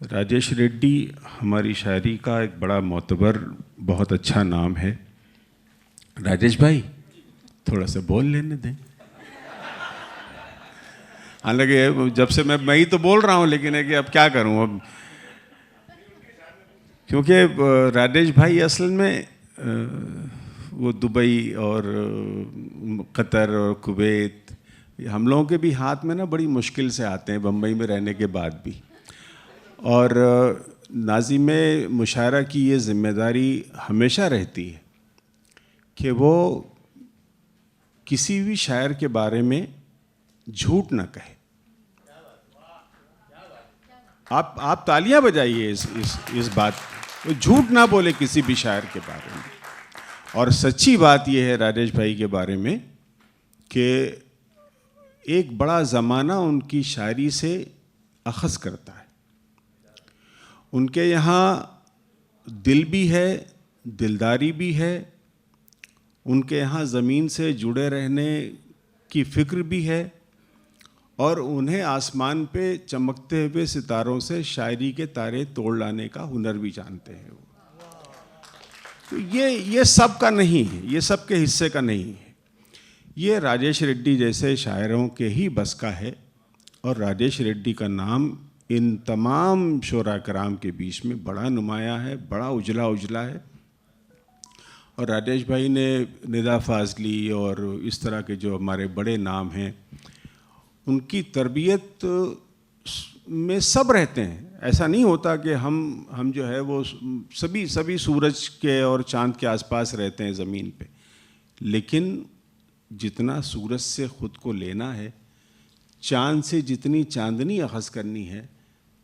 राजेश रेड्डी हमारी शायरी का एक बड़ा मोतबर बहुत अच्छा नाम है। राजेश भाई थोड़ा सा बोल लेने दें। हालांकि जब से मैं ही तो बोल रहा हूँ, लेकिन है कि अब क्या करूँ अब, क्योंकि राजेश भाई असल में वो दुबई और कतर और कुवैत, हम लोगों के भी हाथ में ना बड़ी मुश्किल से आते हैं, बम्बई में रहने के बाद भी। और नाज़िम मुशायरा की ये ज़िम्मेदारी हमेशा रहती है कि वो किसी भी शायर के बारे में झूठ ना कहे। आप तालियां बजाइए इस बात, वो झूठ ना बोले किसी भी शायर के बारे में। और सच्ची बात यह है राजेश भाई के बारे में कि एक बड़ा ज़माना उनकी शायरी से अखज़ करता है। उनके यहाँ दिल भी है, दिलदारी भी है, उनके यहाँ ज़मीन से जुड़े रहने की फ़िक्र भी है, और उन्हें आसमान पे चमकते हुए सितारों से शायरी के तारे तोड़ लाने का हुनर भी जानते हैं वो। तो ये सब का नहीं है, ये सब के हिस्से का नहीं है। ये राजेश रेड्डी जैसे शायरों के ही बस का है, और राजेश रेड्डी का नाम इन तमाम शोरा कराम के बीच में बड़ा नुमाया है, बड़ा उजला उजला है। और राजेश भाई ने निदा फाजली और इस तरह के जो हमारे बड़े नाम हैं, उनकी तरबियत में सब रहते हैं। ऐसा नहीं होता कि हम जो है वो सभी सूरज के और चांद के आसपास रहते हैं ज़मीन पे, लेकिन जितना सूरज से ख़ुद को लेना है, चांद से जितनी चांदनी अख़ज़ करनी है,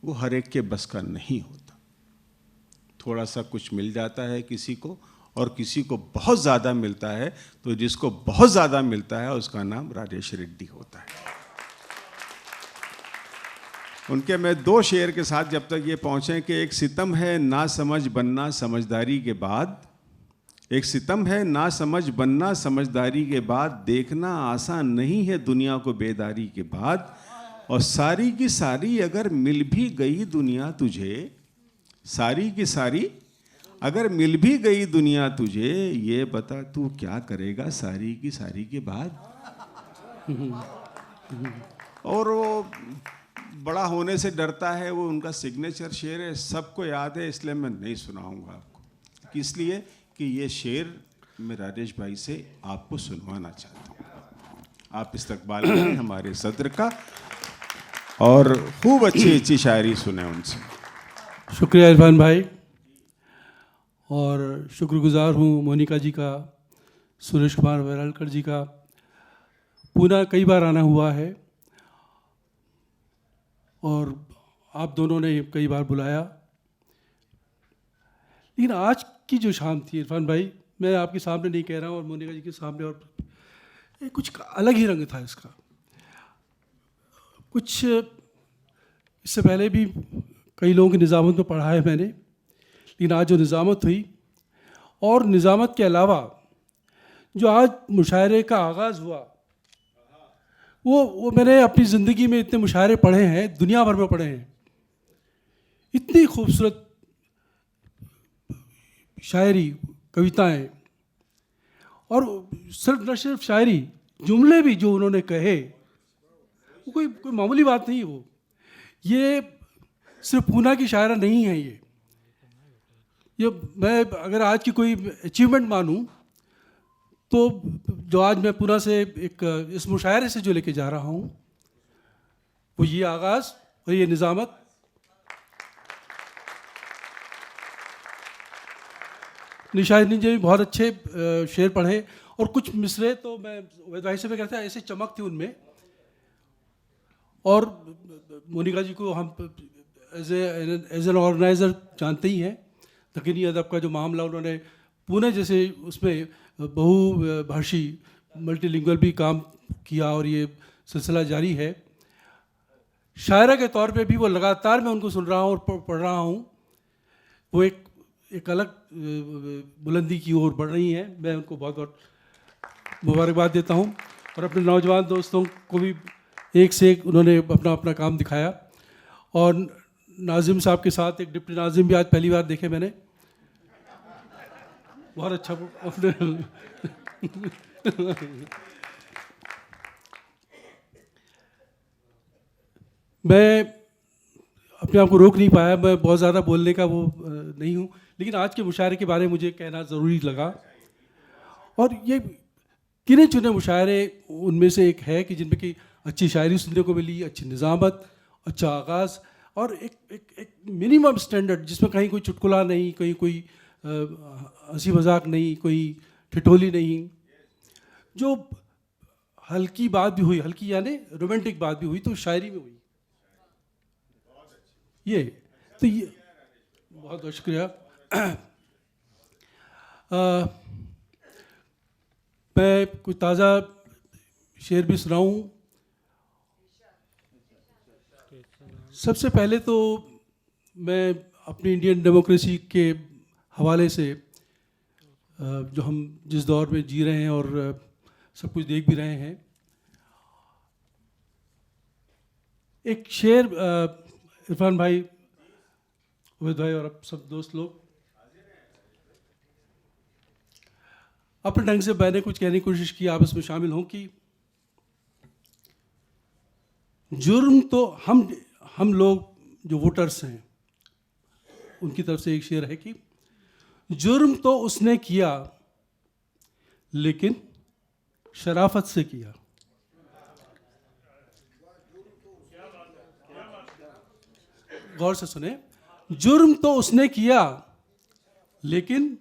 वो हर एक के बस का नहीं होता। थोड़ा सा कुछ मिल जाता है किसी को, और किसी को बहुत ज़्यादा मिलता है, तो जिसको बहुत ज़्यादा मिलता है उसका नाम राजेश रेड्डी होता है। उनके मैं दो शेर के साथ जब तक ये पहुँचें कि एक सितम है ना समझ बनना समझदारी के बाद, एक सितम है ना समझ बनना समझदारी के बाद, देखना आसान नहीं है दुनिया को बेदारी के बाद, और सारी की सारी अगर मिल भी गई दुनिया तुझे, सारी की सारी अगर मिल भी गई दुनिया तुझे, ये बता तू क्या करेगा सारी की सारी के बाद। और वो बड़ा होने से डरता है, वो उनका सिग्नेचर शेर है, सबको याद है, इसलिए मैं नहीं सुनाऊंगा आपको, इसलिए कि ये शेर मैं राजेश भाई से आपको सुनवाना चाहता हूँ। आप इस्तकबाल करें हमारे सदर का, और खूब अच्छी शायरी सुने उनसे। शुक्रिया इरफान भाई, और शुक्रगुज़ार हूँ मोनिका जी का, सुरेश कुमार वेरालकर जी का। पूना कई बार आना हुआ है और आप दोनों ने कई बार बुलाया, लेकिन आज की जो शाम थी इरफान भाई, मैं आपके सामने नहीं कह रहा हूँ और मोनिका जी के सामने, और कुछ अलग ही रंग था इसका। कुछ इससे पहले भी कई लोगों की निज़ामत में पढ़ा है मैंने, लेकिन आज जो निज़ामत हुई, और निज़ामत के अलावा जो आज मुशायरे का आगाज़ हुआ, वो मैंने अपनी ज़िंदगी में इतने मुशायरे पढ़े हैं, दुनिया भर में पढ़े हैं। इतनी खूबसूरत शायरी, कविताएं, और न सिर्फ शायरी, जुमले भी जो उन्होंने कहे, वो कोई मामूली बात नहीं हो। ये सिर्फ पूना की शायरा नहीं है, ये मैं अगर आज की कोई अचीवमेंट मानूं, तो जो आज मैं पूना से एक इस मुशायरे से जो लेके जा रहा हूँ, वो ये आगाज़ और ये निज़ामत। निशाद ने जी बहुत अच्छे शेर पढ़े, और कुछ मिसरे तो मैं वैद भाई से भी कहता है, ऐसे चमक थी उनमें। और मोनिका जी को हम एज एन ऑर्गेनाइज़र जानते ही हैं। दक्कनी अदब का जो मामला उन्होंने पुणे जैसे उसमें बहुभाषी मल्टीलिंगुअल भी काम किया, और ये सिलसिला जारी है। शायरा के तौर पे भी वो लगातार मैं उनको सुन रहा हूँ और पढ़ रहा हूँ, वो एक अलग बुलंदी की ओर बढ़ रही हैं। मैं उनको बहुत बहुत मुबारकबाद देता हूँ, और अपने नौजवान दोस्तों को भी एक से एक उन्होंने अपना काम दिखाया। और नाजिम साहब के साथ एक डिप्टी नाजिम भी आज पहली बार देखे मैंने, बहुत अच्छा अपने मैं अपने आप को रोक नहीं पाया, मैं बहुत ज़्यादा बोलने का वो नहीं हूँ, लेकिन आज के मुशायरे के बारे में मुझे कहना ज़रूरी लगा। और ये गिने चुने मुशायरे उनमें से एक है कि जिनमें कि अच्छी शायरी सुनने को मिली, अच्छी निज़ामत, अच्छा आगाज़ और एक मिनिमम स्टैंडर्ड जिसमें कहीं कोई चुटकुला नहीं, कहीं कोई हंसी मजाक नहीं, कोई ठिठोली नहीं, जो हल्की बात भी हुई, हल्की यानी रोमांटिक बात भी हुई तो शायरी में हुई। ये बहुत बहुत शुक्रिया। मैं कुछ ताज़ा शेर भी सुनाऊं। सबसे पहले तो मैं अपनी इंडियन डेमोक्रेसी के हवाले से जो हम जिस दौर में जी रहे हैं और सब कुछ देख भी रहे हैं, एक शेर इरफान भाई, उवैद भाई और अब सब दोस्त लोग अपने ढंग से मैंने कुछ कहने की कोशिश की, आप इसमें शामिल हों कि जुर्म तो हम लोग जो वोटर्स हैं उनकी तरफ से एक शेर है कि जुर्म तो उसने किया लेकिन शराफत से किया। गौर से सुने, जुर्म तो उसने किया लेकिन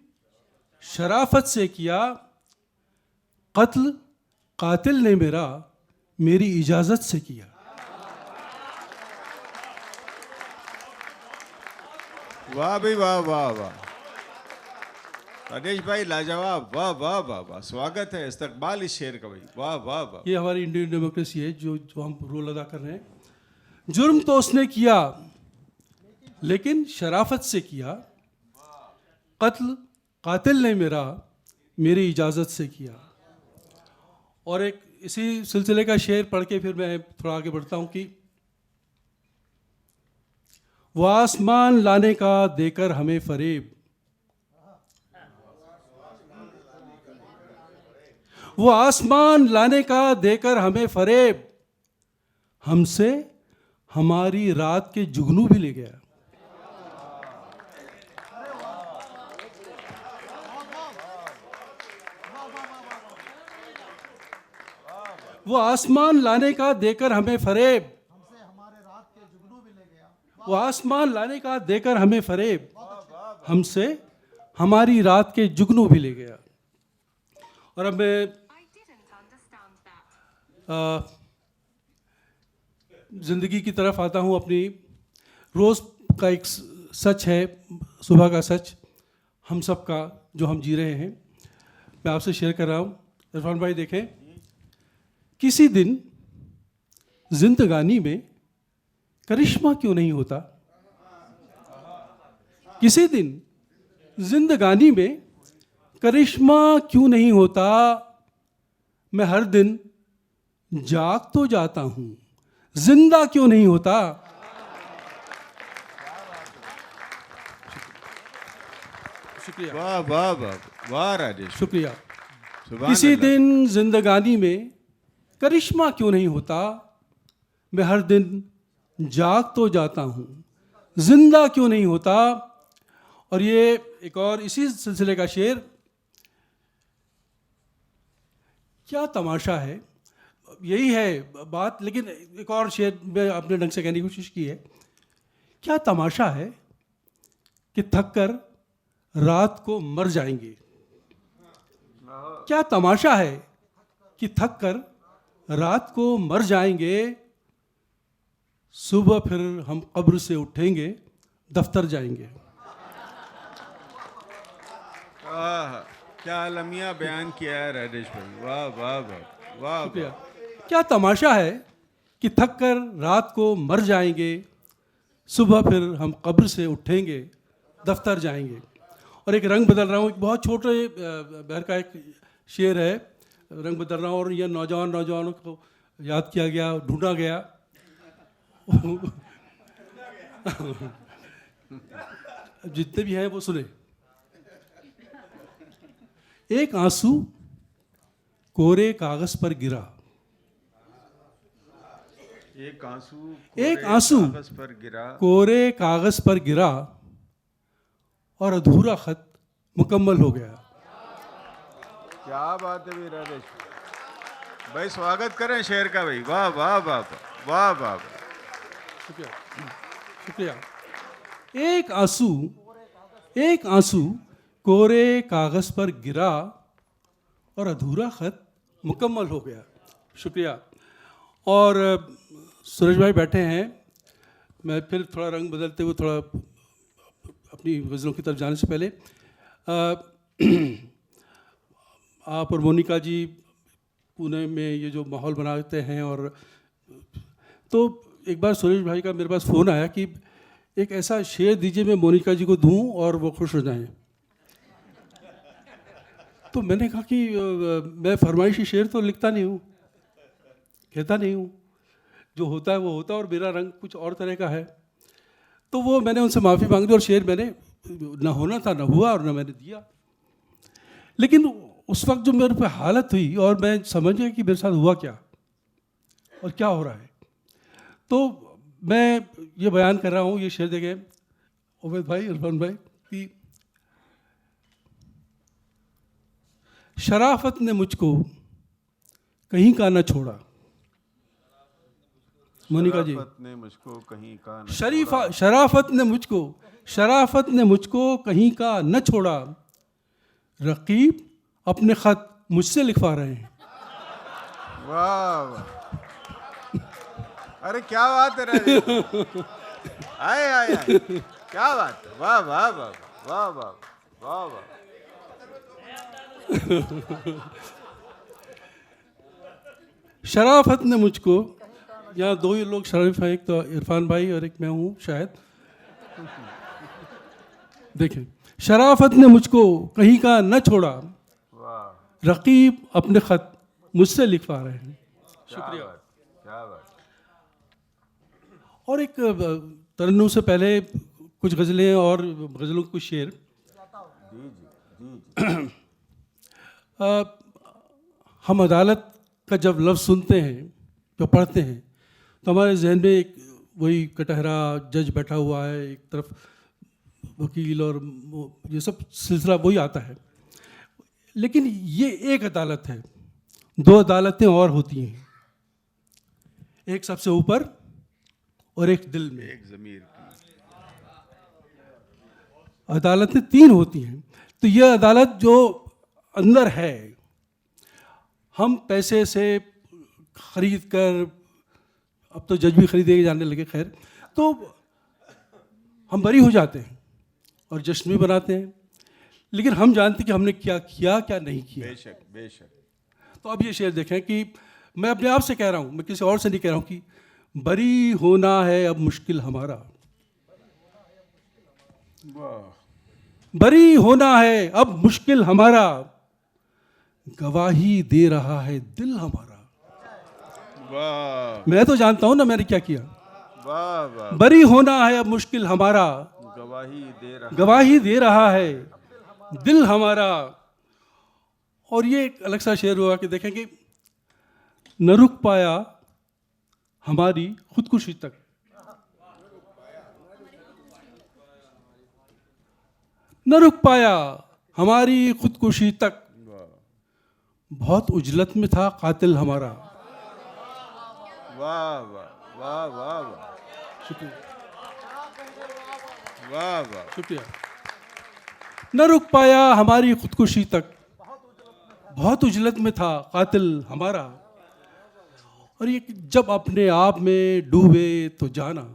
शराफत से किया, कत्ल कातिल ने मेरी इजाजत से किया। वाह भाई वाह वाह वाह, राजेश भाई लाजवाब, वाह वाह वाह वाह, स्वागत है, इस्तकबाल इस शेर का भाई, वाह वाह वाह। ये हमारी इंडियन डेमोक्रेसी है जो हम रोल अदा कर रहे हैं। जुर्म तो उसने किया लेकिन शराफत से किया, कत्ल कातिल ने मेरी इजाज़त से किया। और एक इसी सिलसिले का शेर पढ़ के फिर मैं थोड़ा आगे बढ़ता हूँ कि वो आसमान लाने का देकर हमें फरेब, वो आसमान लाने का देकर हमें फरेब, हमसे हमारी रात के जुगनू भी ले गया। वो आसमान लाने का देकर हमें फरेब, वो आसमान लाने का देकर हमें फरेब, हमसे हमारी रात के जुगनू भी ले गया। और अब मैं जिंदगी की तरफ आता हूँ अपनी। रोज़ का एक सच है, सुबह का सच हम सब का जो हम जी रहे हैं, मैं आपसे शेयर कर रहा हूँ। इरफान भाई देखें, किसी दिन जिंदगानी में करिश्मा क्यों नहीं होता, किसी दिन जिंदगानी में करिश्मा क्यों नहीं होता, मैं हर दिन जाग तो जाता हूं, जिंदा क्यों नहीं होता। शुक्रिया, वाह वाह वाह वाह राजेश, शुक्रिया। सुभान किसी अल्लाह। दिन जिंदगानी में करिश्मा क्यों नहीं होता, मैं हर दिन जाग तो जाता हूं, जिंदा क्यों नहीं होता। और ये एक और इसी सिलसिले का शेर, क्या तमाशा है, यही है बात, लेकिन एक और शेर में अपने ढंग से कहने की कोशिश की है। क्या तमाशा है कि थक कर रात को मर जाएंगे, क्या तमाशा है कि थक कर रात को मर जाएंगे, सुबह फिर हम कब्र से उठेंगे, दफ्तर जाएंगे। क्या अलमिया बयान किया है राजेश भाई, वाह वाह वाह वाह। शुक्रिया। क्या तमाशा है कि थक कर रात को मर जाएंगे, सुबह फिर हम कब्र से उठेंगे, दफ्तर जाएंगे। और एक रंग बदल रहा हूँ, एक बहुत छोटे बहर का एक शेर है, रंग बदल रहा हूँ। और यह नौजवानों को याद किया गया, ढूंढा गया जितने भी हैं वो सुने। एक आंसू कोरे कागज पर गिरा, एक आंसू एक आंसू कागज पर गिरा, कोरे कागज पर गिरा और अधूरा खत मुकम्मल हो गया। क्या बात है भाई राजेश भाई, स्वागत करें शेर का भाई, वाह वाह वाह वाह वाह वाह। शुक्रिया शुक्रिया। एक आंसू कोरे कागज पर गिरा और अधूरा खत मुकम्मल हो गया। शुक्रिया। और सुरेश भाई बैठे हैं, मैं फिर थोड़ा रंग बदलते हुए थोड़ा अपनी गज़लों की तरफ जाने से पहले आप और मोनिका जी पुणे में ये जो माहौल बनाते हैं, और तो एक बार सुरेश भाई का मेरे पास फ़ोन आया कि एक ऐसा शेर दीजिए मैं मोनिका जी को दूं और वो खुश हो जाएं। तो मैंने कहा कि मैं फरमाइशी शेर तो लिखता नहीं हूँ, कहता नहीं हूँ, जो होता है वो होता है और मेरा रंग कुछ और तरह का है। तो वो मैंने उनसे माफ़ी मांग दी और शेर मैंने ना होना था ना हुआ और ना मैंने दिया। लेकिन उस वक्त जो मेरे पे हालत हुई और मैं समझ गया कि मेरे साथ हुआ क्या और क्या हो रहा है, तो मैं ये बयान कर रहा हूँ, ये शेर देखें उबैद भाई, इरफान भाई, कि शराफत ने मुझको कहीं का न छोड़ा। मोनिका जी, शराफत ने मुझको कहीं का न शराफत ने मुझको कहीं का न छोड़ा, रकीब अपने खत मुझसे लिखवा रहे हैं। वाह वाह, अरे क्या बात है राजेश, आए आए आए, क्या बात है, वाह वाह वाह वाह वाह वाह वाह। शराफत ने मुझको, यहाँ दो ही लोग शरीफ हैं, एक तो इरफान भाई और एक मैं हूँ शायद। देखें, शराफत ने मुझको कहीं का न छोड़ा, वाह, रकीब अपने खत मुझसे लिखवा रहे हैं। शुक्रिया, क्या बात। और एक तरन्नुम से पहले कुछ गज़लें और गज़लों के कुछ शेर। जी जी जी। हम अदालत का जब लफ्ज़ सुनते हैं, जो पढ़ते हैं, तो हमारे जहन में एक वही कटहरा जज बैठा हुआ है, एक तरफ वकील, और ये सब सिलसिला वही आता है। लेकिन ये एक अदालत है, दो अदालतें और होती हैं, एक सबसे ऊपर और एक दिल में। एक ज़मीर की अदालतें तीन होती हैं। तो यह अदालत जो अंदर है, हम पैसे से खरीद कर, अब तो जज भी खरीदे जाने लगे, खैर, तो हम बरी हो जाते हैं और जश्न भी बनाते हैं, लेकिन हम जानते कि हमने क्या किया क्या नहीं किया। बेशक बेशक। तो अब ये शेर देखें कि मैं अपने आप से कह रहा हूँ, मैं किसी और से नहीं कह रहा हूँ, कि बरी होना है अब मुश्किल हमारा, वाह, बरी होना है अब मुश्किल हमारा, गवाही दे रहा है दिल हमारा। वाह मैं तो जानता हूँ ना मैंने क्या किया। वाह वाह, बरी होना है अब मुश्किल हमारा, गवाही दे रहा है दिल हमारा। और ये एक अलग सा शेर हुआ कि देखेंगे, न रुक पाया हमारी खुदकुशी तक, न रुक पाया हमारी खुदकुशी तक, बहुत उजलत में था कातिल हमारा। वाह वाह वाह वाह वाह, शुक्रिया वाह वाह, शुक्रिया। न रुक पाया हमारी खुदकुशी तक, बहुत उजलत में था कातिल हमारा। और ये जब अपने आप में डूबे तो जाना,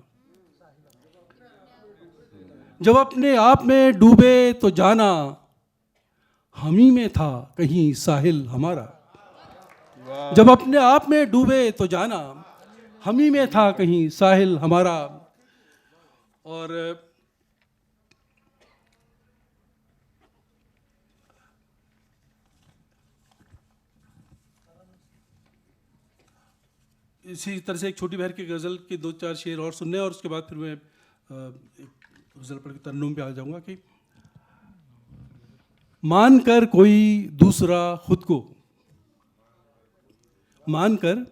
जब अपने आप में डूबे तो जाना, हम ही में था कहीं साहिल हमारा। जब अपने आप में डूबे तो जाना, हम ही में था कहीं साहिल हमारा। और इसी तरह से एक छोटी बहर की गज़ल के दो चार शेर और सुनने, और उसके बाद फिर मैं एक गज़ल पढ़ के तरन्नुम पे आ जाऊँगा कि मानकर कोई दूसरा खुद को, मानकर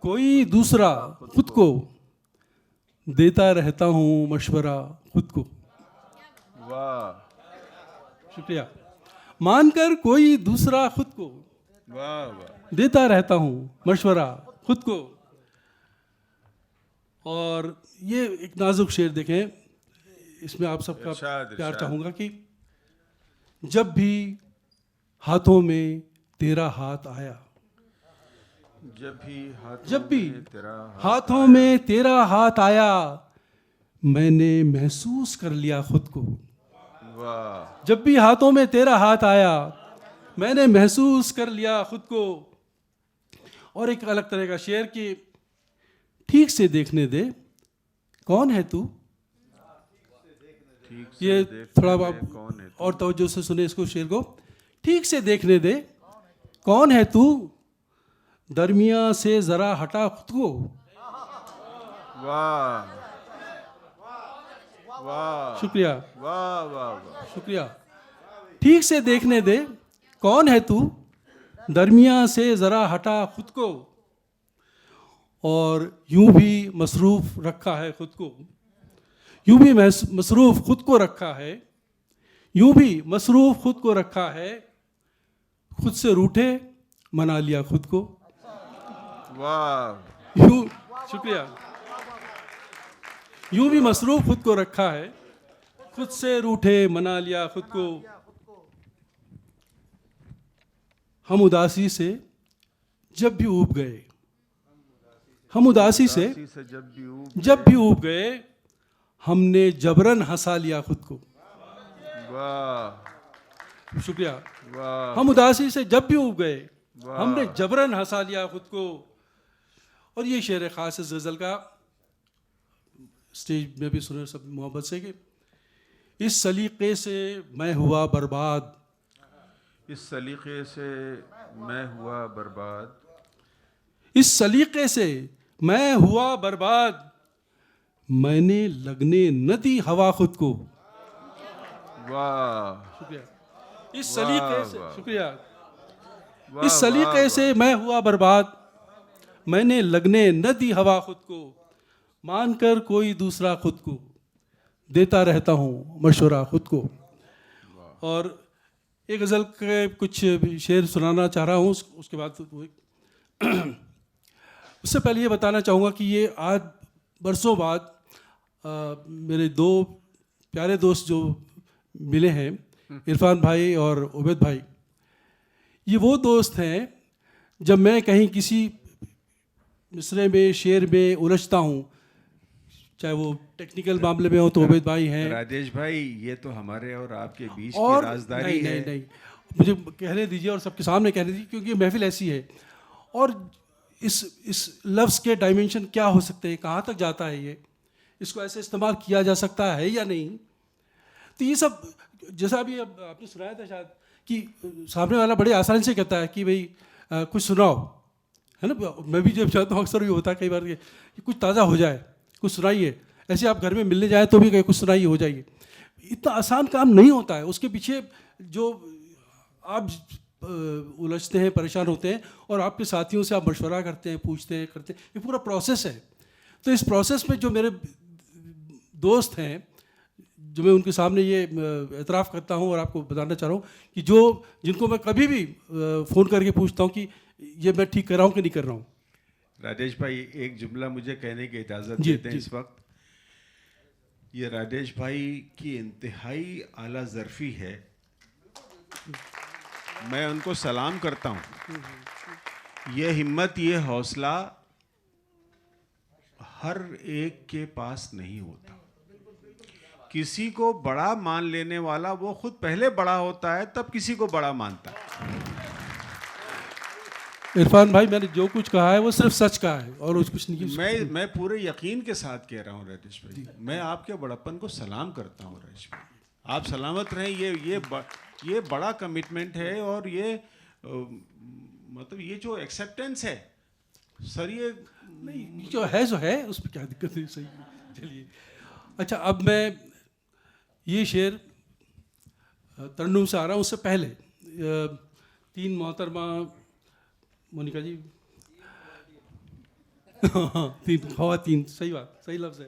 कोई दूसरा खुद को, देता रहता हूँ मशवरा खुद को। वाह, शुक्रिया। मानकर कोई दूसरा खुद को, वाह वाह, देता रहता हूँ मशवरा खुद को। और ये एक नाजुक शेर देखें, इसमें आप सबका इरशाद, प्यार इरशाद। चाहूँगा कि जब भी हाथों में तेरा हाथ आया, जब भी तेरा हाथों में तेरा हाथ आया, मैंने महसूस कर लिया खुद को। वाह, जब भी हाथों में तेरा हाथ आया, मैंने महसूस कर लिया खुद को। और एक अलग तरह का शेर कि ठीक से देखने दे कौन है तू। ठीक से ये देखने थोड़ा दे, आप कौन है? और तवज्जो से सुने इसको, शेर को। ठीक से देखने दे कौन है तू, दरमिया से जरा हटा खुद को। वाह वाह, शुक्रिया, वाह वाह वाह, शुक्रिया। ठीक से देखने दे कौन है तू, दरमिया से जरा हटा खुद को। और यूं भी मसरूफ रखा है खुद को, यूं भी मसरूफ खुद को रखा है, यूं भी मसरूफ खुद को रखा है, खुद से रूठे मना लिया खुद को। वाह, यूं, शुक्रिया। यूं भी मसरूफ खुद को रखा है, खुद से रूठे मना लिया खुद को। हम उदासी से जब भी ऊब गए, हम उदासी से जब भी ऊब गए, हमने जबरन हंसा लिया खुद को। वाह, शुक्रिया। वाह, हम उदासी से जब भी ऊब गए, वाह। हमने जबरन हंसा लिया खुद को। और ये शेर खास इस गज़ल का, स्टेज में भी सुने सब मोहब्बत से कि इस सलीके से मैं हुआ बर्बाद, इस सलीके से मैं हुआ बर्बाद, इस सलीके से मैं हुआ बर्बाद, मैंने लगने न दी हवा खुद को। वाह, शुक्रिया। इस सलीके से, वाह। शुक्रिया। वाह, इस सलीके वाह, से मैं हुआ बर्बाद, मैंने लगने न दी हवा खुद को। मानकर कोई दूसरा खुद को, देता रहता हूँ मशवरा खुद को। और एक गज़ल के कुछ शेर सुनाना चाह रहा हूँ, उसके बाद उससे पहले ये बताना चाहूँगा कि ये आज बरसों बाद मेरे दो प्यारे दोस्त जो मिले हैं, इरफान भाई और उबैद भाई, ये वो दोस्त हैं जब मैं कहीं किसी मिसरे में, शेर में उलझता हूँ, चाहे वो टेक्निकल मामले में हो तो उबैद भाई हैं। राजेश भाई, ये तो हमारे और आपके बीच की और राजदारी है। नहीं, मुझे कहने दीजिए और सबके सामने कहने दीजिए, क्योंकि ये महफिल ऐसी है। और इस लफ्ज़ के डायमेंशन क्या हो सकते हैं, कहाँ तक जाता है ये, इसको ऐसे इस्तेमाल किया जा सकता है या नहीं। तो ये सब, जैसा अभी आपने सुनाया था शायद कि सामने वाला बड़े आसानी से कहता है कि भाई कुछ सुनाओ, है ना। मैं भी जब चाहता हूँ अक्सर ये होता है कई बार कि कुछ ताज़ा हो जाए, कुछ सुनाइए। ऐसे आप घर में मिलने जाए तो भी कहीं कुछ सुनाइए, हो जाइए। इतना आसान काम नहीं होता है, उसके पीछे जो आप उलझते हैं, परेशान होते हैं, और आपके साथियों से आप मशवरा करते हैं, पूछते हैं, करते हैं, ये पूरा प्रोसेस है। तो इस प्रोसेस में जो मेरे दोस्त हैं, जो मैं उनके सामने ये एतराफ़ करता हूँ और आपको बताना चाह रहा हूँ कि जिनको मैं कभी भी फ़ोन करके पूछता हूँ कि ये मैं ठीक कर रहा हूँ कि नहीं कर रहा हूँ। राजेश भाई, एक जुमला मुझे कहने की इजाज़त जी, देते हैं जी। इस वक्त। ये राजेश भाई की इंतहाई आला ज़र्फ़ी है, मैं उनको सलाम करता हूँ। ये हिम्मत, ये हौसला हर एक के पास नहीं होता। किसी को बड़ा मान लेने वाला वो खुद पहले बड़ा होता है, तब किसी को बड़ा मानता है। इरफान भाई, मैंने जो कुछ कहा है वो सिर्फ सच कहा है और कुछ नहीं। मैं पूरे यकीन के साथ कह रहा हूँ राजेश भाई, मैं आपके बड़प्पन को सलाम करता हूँ राजेश भाई। आप सलामत रहें। ये बड़ा कमिटमेंट है, और ये मतलब ये जो एक्सेप्टेंस है सर, ये नहीं, जो है उस पर क्या दिक्कत है। सही, चलिए। अच्छा, अब मैं ये शेर तरन्नुम से आ रहा हूँ। उससे पहले 3 मोहतरमा मोनिका जी हाँ, 3 ख़वातीन, सही बात, सही लफ्ज़ है।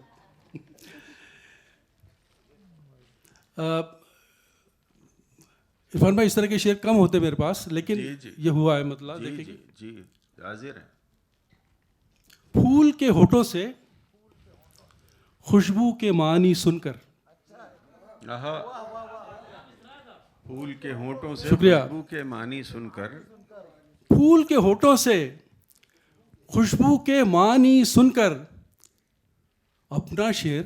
इरफान भाई, इस तरह के शेर कम होते मेरे पास, लेकिन जी। ये हुआ है मतलब। जी देखिए, जी हाजिर है। फूल के होठों से खुशबू के मानी सुनकर। आहा, फूल के होठों से शुक्रिया। खुशबू के मानी सुनकर, फूल के होठों से खुशबू के मानी सुनकर, अपना शेर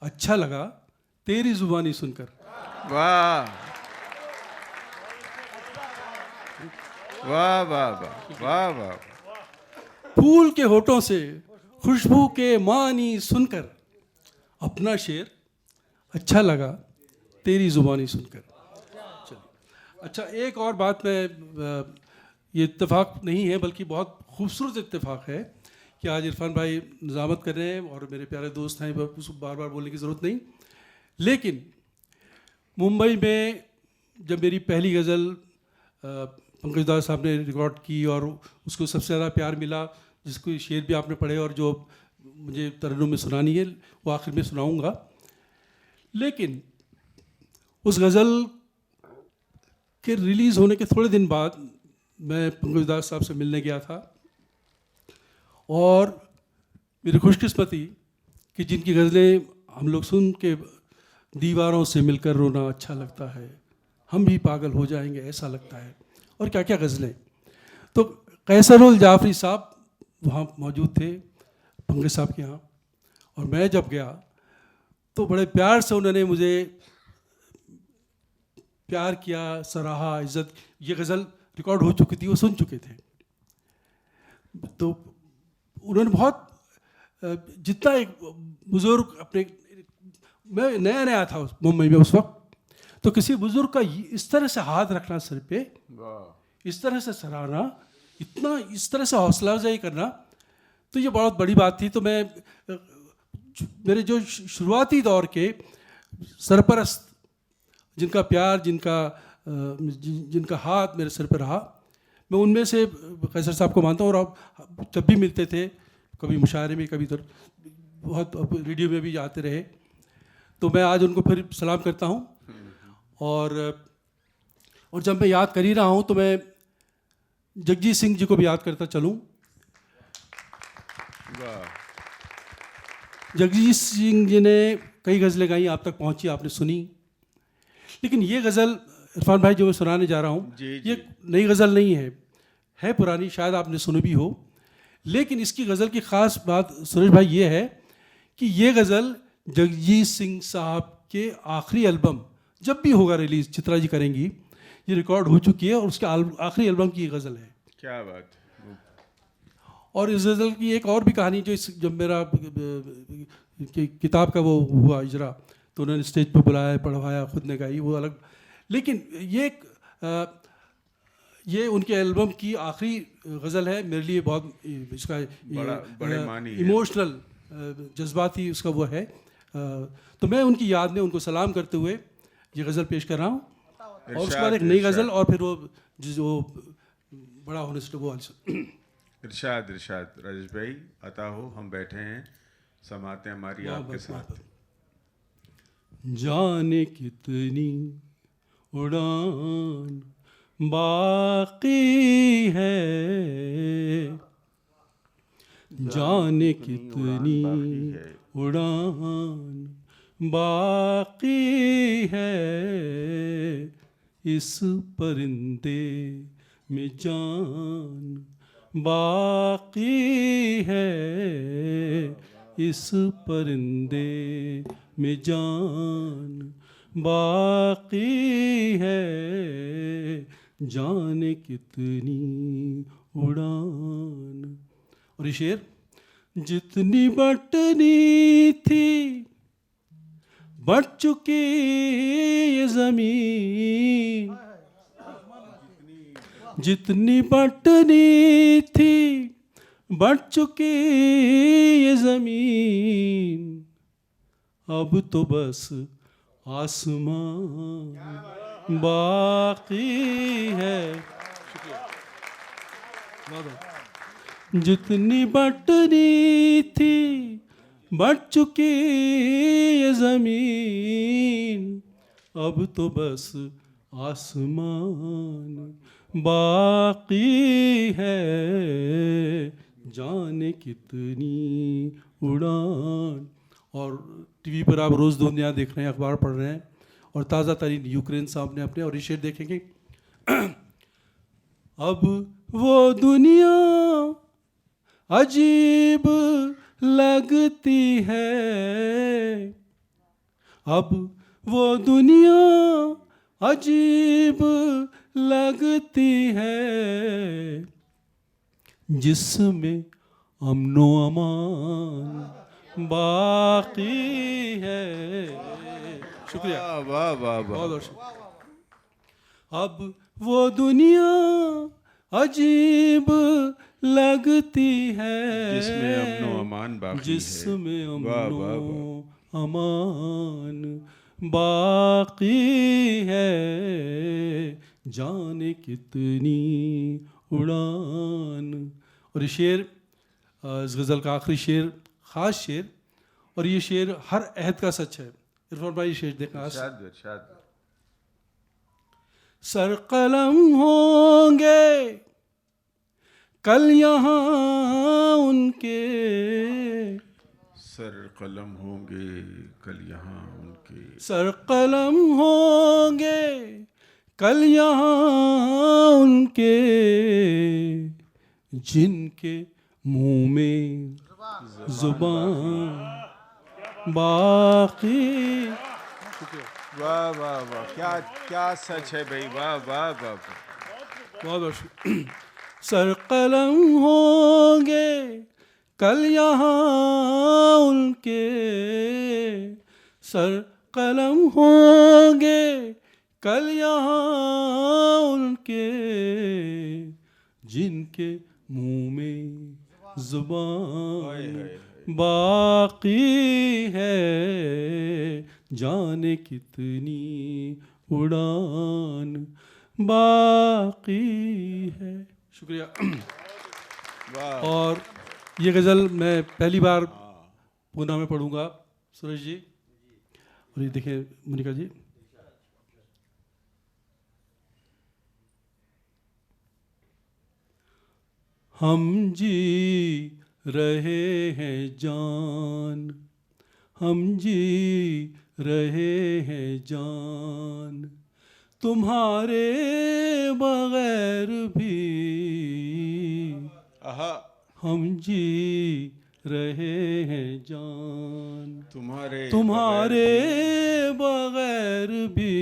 अच्छा लगा तेरी जुबानी सुनकर। वाह वाह वाह वाह वाह वाह। फूल के होठों से खुशबू के मानी सुनकर, अपना शेर अच्छा लगा तेरी जुबानी सुनकर। चलिए, अच्छा, एक और बात मैं, ये इत्तेफाक नहीं है बल्कि बहुत खूबसूरत इत्तेफाक है कि आज इरफान भाई निज़ामत कर रहे हैं और मेरे प्यारे दोस्त हैं, उसको बार बार बोलने की ज़रूरत नहीं। लेकिन मुंबई में जब मेरी पहली गज़ल पंकज दास साहब ने रिकॉर्ड की और उसको सबसे ज़्यादा प्यार मिला, जिसको शेर भी आपने पढ़े और जो मुझे तरन्नुम में सुनानी है वो आखिर में सुनाऊंगा। लेकिन उस गज़ल के रिलीज़ होने के थोड़े दिन बाद मैं पंकज दास साहब से मिलने गया था, और मेरी खुशकिस्मती कि जिनकी गज़लें हम लोग सुन के दीवारों से मिलकर रोना अच्छा लगता है, हम भी पागल हो जाएंगे ऐसा लगता है, और क्या क्या गज़लें। तो कैसरुल जाफरी साहब वहाँ मौजूद थे पंकज साहब के यहाँ, और मैं जब गया तो बड़े प्यार से उन्होंने मुझे प्यार किया, सराहा, इज़्ज़त। ये गज़ल रिकॉर्ड हो चुकी थी, वो सुन चुके थे। तो उन्होंने बहुत, जितना एक बुज़ुर्ग अपने, मैं नया नया था मुंबई में उस वक्त, तो किसी बुज़ुर्ग का इस तरह से हाथ रखना सिर पे, इस तरह से सराहना, इतना इस तरह से हौसला अफजाई करना, तो ये बहुत बड़ी बात थी। तो मैं, मेरे जो शुरुआती दौर के सरपरस्त, जिनका प्यार, जिनका हाथ मेरे सिर पर रहा, मैं उनमें से कैसर साहब को मानता हूँ। और अब जब भी मिलते थे, कभी मुशायरे में, कभी इधर, बहुत रेडियो में भी आते रहे, तो मैं आज उनको फिर सलाम करता हूँ। और जब मैं याद कर ही रहा हूँ तो मैं जगजीत सिंह जी को भी याद करता चलूँ। जगजीत सिंह जी ने कई गज़लें गाई, आप तक पहुँची, आपने सुनी। लेकिन ये गज़ल इरफान भाई जो मैं सुनाने जा रहा हूँ, ये नई गज़ल नहीं है पुरानी, शायद आपने सुनी भी हो। लेकिन इसकी गज़ल की ख़ास बात सुरेश भाई ये है कि ये गज़ल जगजीत सिंह साहब के आखिरी एल्बम, जब भी होगा रिलीज़, चित्रा जी करेंगी, ये रिकॉर्ड हो चुकी है और उसके आखिरी एल्बम की ये गज़ल है। क्या बात। और इस गज़ल की एक और भी कहानी, जो जब मेरा किताब का वो हुआ इजरा, तो उन्होंने स्टेज पर बुलाया, पढ़वाया, खुद ने गाई, वो अलग। लेकिन ये उनके एल्बम की आखिरी गज़ल है। मेरे लिए बहुत इसका बड़े मानी है, इमोशनल जज्बाती उसका वो है। तो मैं उनकी याद में उनको सलाम करते हुए ये गज़ल पेश कर रहा हूँ, और उसके बाद एक नई गज़ल, और फिर वो जो बड़ा होने से वो इरशाद राजेश भाई, अता हो, हम बैठे हैं, समाते हैं हमारी आपके साथ। जाने कितनी उड़ान बाकी है, जाने कितनी उड़ान बाकी है, इस परिंदे में जान बाकी है, इस परिंदे में जान बाकी है, जाने कितनी उड़ान। और ये शेर, जितनी बटनी थी बट चुकी ये ज़मीन, जितनी बटनी थी बट चुकी ये ज़मीन, अब तो बस आसमान बाकी है। शुक्रिया। जितनी बटनी थी बट चुकी ये जमीन, अब तो बस आसमान बाकी है। जाने कितनी उड़ान। और टीवी पर आप रोज़ दुनिया देख रहे हैं, अखबार पढ़ रहे हैं, और ताज़ा तरीन यूक्रेन सामने अपने, और ये शेर देखेंगे। अब वो दुनिया अजीब लगती है, अब वो दुनिया अजीब लगती है, जिसमें अमनो अमान बाकी है। शुक्रिया। वाह वाह वाह। बहुत शुक्रिया। अब वो दुनिया अजीब लगती है, जिसमें अमनो अमान बाकी है। जिसमें वाह, अमनो वाह, अमान बाकी है। जाने कितनी उड़ान। और ये शेर, इस गज़ल का आखिरी शेर, ख़ास शेर, और ये शेर हर अहद का सच है। इरफान भाई शेर देखा। इरशाद। सर कलम होंगे कल यहाँ उनके, सर कलम होंगे कल यहाँ उनके, सर कलम होंगे कल यहाँ उनके, जिनके मुंह में जुबान बाकी। वाह वाह वाह, क्या क्या सच है भाई। वाह वाह वाह। बहुत सर कलम होंगे कल यहाँ उनके, सर कलम होंगे कल यहाँ उनके, जिनके मुंह में जुबान बाकी है। जाने कितनी उड़ान बाकी है। शुक्रिया। और ये गज़ल मैं पहली बार पूना में पढ़ूंगा, सुरेश जी। और ये देखिए मोनिका जी। हम जी रहे हैं जान, हम जी रहे हैं जान, तुम्हारे बगैर भी हम जी रहे हैं जान, तुम्हारे बगैर भी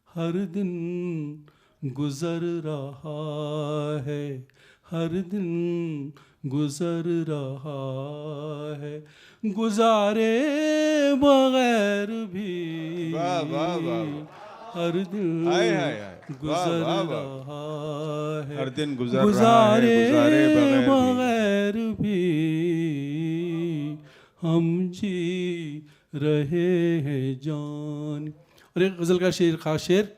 हर दिन गुजर रहा है, हर दिन गुजर रहा है, गुजारे बगैर भी हर दिन गुजर रहा है, हर दिन गुजर गुजारे बगैर भी हम जी रहे हैं जान। और एक गज़ल का शेर, खास शेर।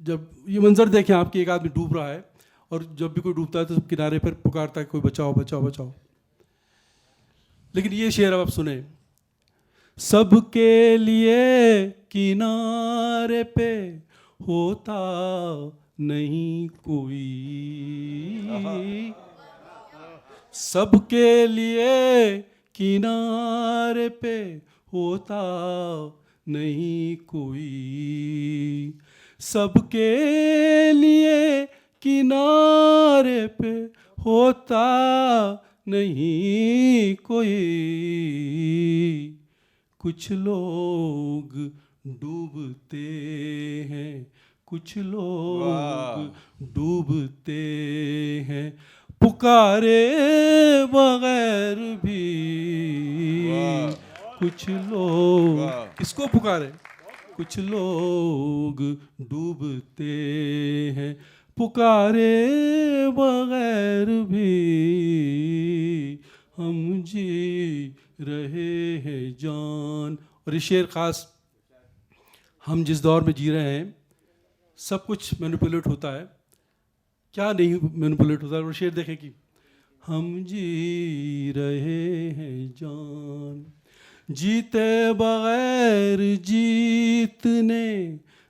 जब ये मंजर देखें आपकी, एक आदमी डूब रहा है, और जब भी कोई डूबता है तो सब किनारे पर पुकारता है कोई बचाओ बचाओ बचाओ। लेकिन ये शेर अब आप सुने। सबके लिए किनारे पे होता नहीं कोई, सबके लिए किनारे पे होता नहीं कोई, सबके लिए किनारे पे होता नहीं कोई, कुछ लोग डूबते हैं, कुछ लोग डूबते हैं, पुकारे बगैर भी कुछ लोग किसको पुकारे, कुछ लोग डूबते हैं, पुकारे बगैर भी हम जी रहे हैं जान। और ये शेर ख़ास हम जिस दौर में जी रहे हैं, सब कुछ मैनिपुलेट होता है, क्या नहीं मैनिपुलेट होता है। और शेर देखें कि हम जी रहे हैं जान, जीते बगैर जीतने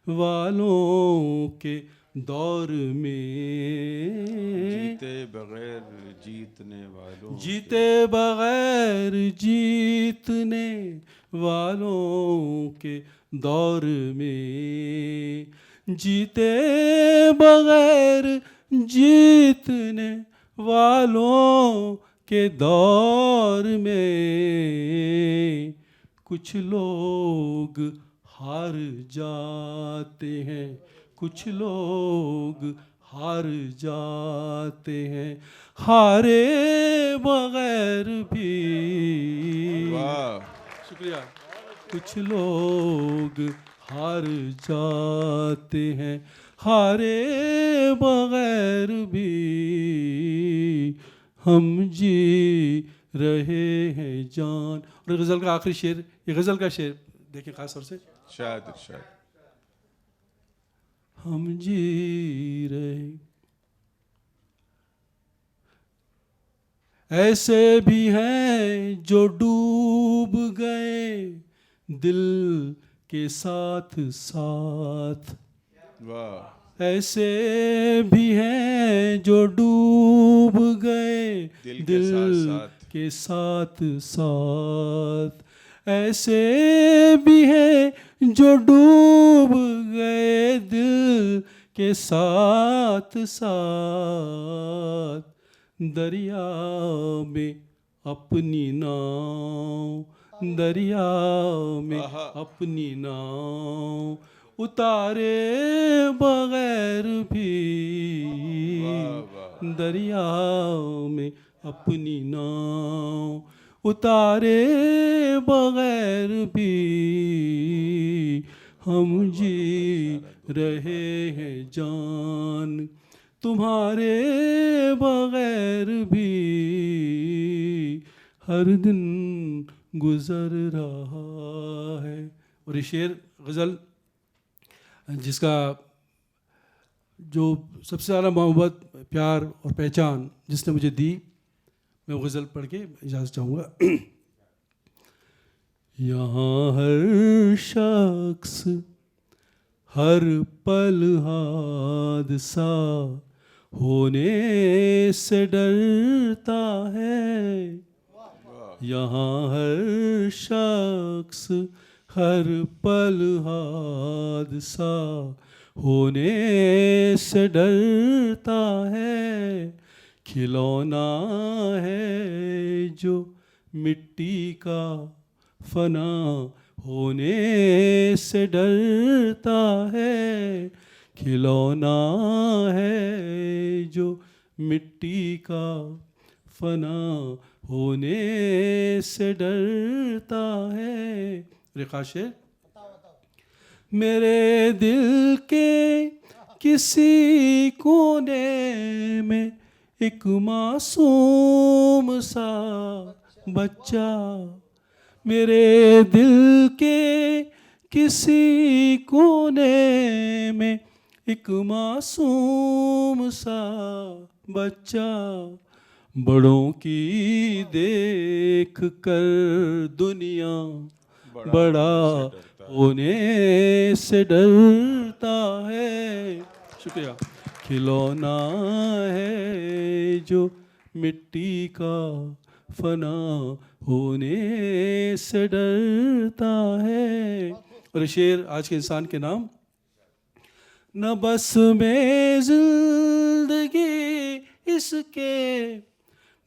वालों के दौर में, जीते बगैर जीतने वालों जीते बगैर जीतने वालों के दौर में, जीते बगैर जीतने वालों के दौर में, कुछ लोग हार जाते हैं, कुछ लोग हार जाते हैं, हारे बगैर भी। वाह, शुक्रिया। कुछ लोग हार जाते हैं, हारे बगैर भी, हम जी रहे हैं जान। और गज़ल का आखिरी शेर, ये गज़ल का शेर देखिए खास तौर से, शायद शायद हम जी रहे, ऐसे भी हैं जो डूब गए दिल के साथ साथ, वाह, ऐसे भी हैं जो डूब गए दिल के साथ साथ, ऐसे भी हैं जो डूब गए दिल के साथ साथ, दरिया में अपनी नाव, दरिया में अपनी नाव उतारे बगैर भी, दरिया में अपनी नाव उतारे बगैर भी, हम जी रहे हैं जान, तुम्हारे बगैर भी हर दिन गुजर रहा है। और ये शेर गज़ल जिसका जो सबसे ज़्यादा मोहब्बत, प्यार और पहचान जिसने मुझे दी, मैं वो गज़ल पढ़ के इजाज़त चाहूँगा। यहाँ हर शख्स हर पल हादसा होने से डरता है, यहाँ हर शख्स हर पल हादसा होने से डरता है, खिलौना है जो मिट्टी का फना होने से डरता है, खिलौना है जो मिट्टी का फना होने से डरता है। रेखा शेर, मेरे दिल के किसी कोने में एक मासूम सा बच्चा, मेरे दिल के किसी कोने में एक मासूम सा बच्चा, बड़ों की देख कर दुनिया बड़ा होने से डरता है। शुक्रिया। खिलौना है जो मिट्टी का फना होने से डरता है। और शेर आज के इंसान के नाम, न बस में जिंदगी इसके,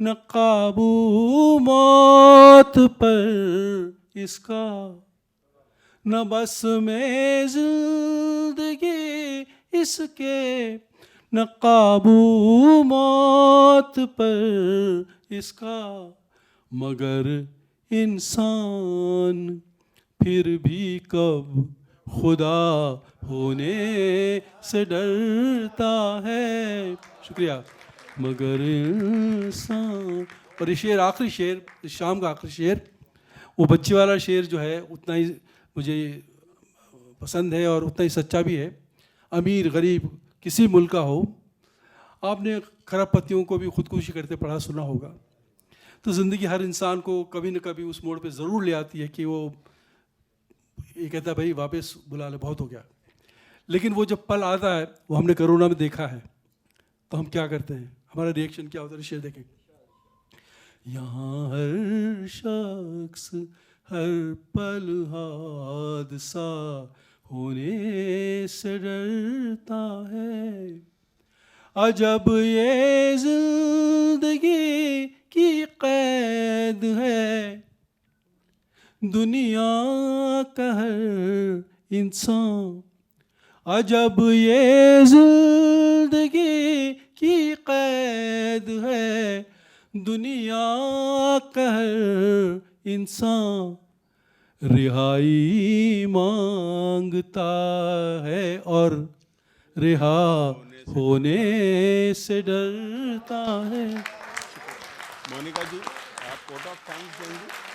न काबू मौत पर इसका, न बस में जिंदगी इसके, न काबू मौत पर इसका, मगर इंसान फिर भी कब खुदा होने से डरता है। शुक्रिया। मगर इंसान, और ये शेर, आखिरी शेर, इस शाम का आखिरी शेर, वो बच्चे वाला शेर जो है उतना ही मुझे पसंद है और उतना ही सच्चा भी है। अमीर गरीब किसी मुल्क का हो, आपने खरबपतियों को भी खुदकुशी करते पढ़ा सुना होगा। तो ज़िंदगी हर इंसान को कभी न कभी उस मोड़ पे ज़रूर ले आती है कि वो ये कहता है भाई वापस बुला ले, बहुत हो गया। लेकिन वो जब पल आता है, वो हमने कोरोना में देखा है, तो हम क्या करते हैं, हमारा रिएक्शन क्या होता है? शेर देखें। यहाँ हर शख्स हर पल हादसा होने से डरता है, अजब ये जिंदगी की कैद है, दुनिया का हर इंसान, अजब ये जिंदगी की कैद है, दुनिया का हर इंसान रिहाई मांगता है और रिहा होने से डरता है। मोनिका जी, आप कोट ऑफ थैंक्स देंगे।